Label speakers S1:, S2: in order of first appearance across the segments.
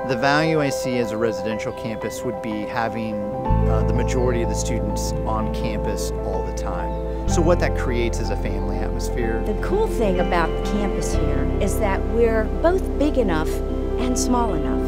S1: The value I see as a residential campus would be having the majority of the students on campus all the time. So what that creates is a family atmosphere.
S2: The cool thing about the campus here is that we're both big enough and small enough.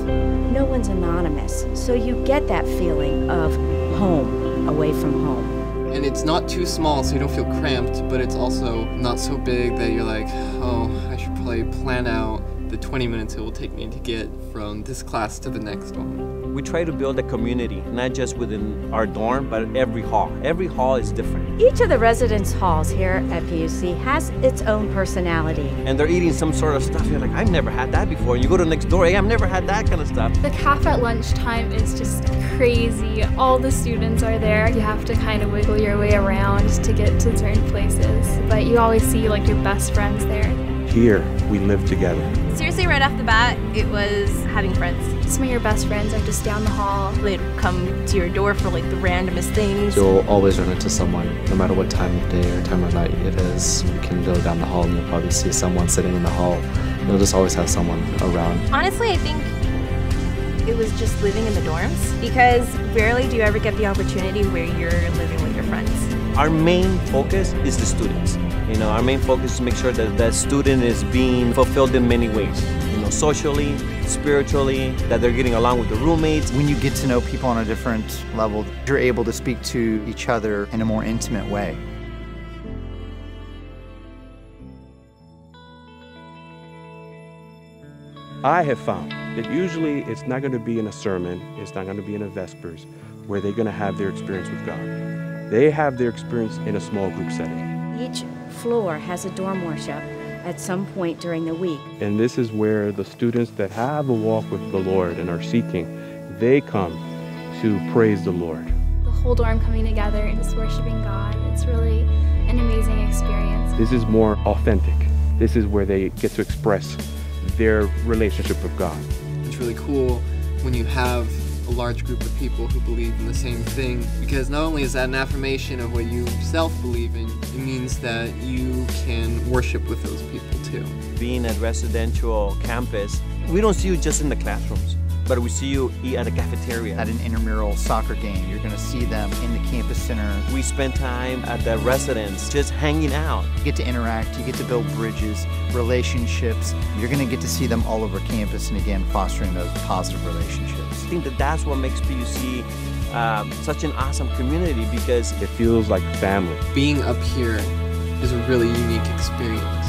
S2: No one's anonymous, so you get that feeling of home away from home.
S3: And it's not too small so you don't feel cramped, but it's also not so big that you're like, oh, I should probably plan out the 20 minutes it will take me to get from this class to the next one.
S4: We try to build a community, not just within our dorm, but every hall. Every hall is different.
S2: Each of the residence halls here at PUC has its own personality.
S4: And they're eating some sort of stuff. You're like, I've never had that before. You go to next door, hey, I've never had that kind of stuff.
S5: The cafe at lunchtime is just crazy. All the students are there. You have to kind of wiggle your way around to get to certain places. But you always see like your best friends there.
S6: Here, we live together.
S7: Seriously, right off the bat, it was having friends.
S5: Some of your best friends are just down the hall.
S7: They'd come to your door for like the randomest things.
S8: You'll always run into someone, no matter what time of day or time of night it is. You can go down the hall and you'll probably see someone sitting in the hall. You'll just always have someone around.
S7: Honestly, I think it was just living in the dorms, because rarely do you ever get the opportunity where you're living with your friends.
S4: Our main focus is the students. Our main focus is to make sure that that student is being fulfilled in many ways. Socially, spiritually, that they're getting along with the roommates.
S1: When you get to know people on a different level, you're able to speak to each other in a more intimate way.
S6: I have found that usually it's not going to be in a sermon, it's not going to be in a Vespers, where they're going to have their experience with God. They have their experience in a small group setting.
S2: Each floor has a dorm worship at some point during the week.
S6: And this is where the students that have a walk with the Lord and are seeking, they come to praise the Lord.
S5: The whole dorm coming together and just worshiping God, it's really an amazing experience.
S6: This is more authentic. This is where they get to express their relationship with God.
S3: It's really cool when you have a large group of people who believe in the same thing, because not only is that an affirmation of what you yourself believe in, it means that you can worship with those people too.
S4: Being at residential campus, we don't see you just in the classrooms, but we see you eat at a cafeteria.
S1: At an intramural soccer game, you're going to see them in the campus center.
S4: We spend time at the residence just hanging out.
S1: You get to interact, you get to build bridges, relationships. You're going to get to see them all over campus, and again, fostering those positive relationships.
S4: I think that that's what makes PUC such an awesome community, because
S6: it feels like family.
S3: Being up here is a really unique experience.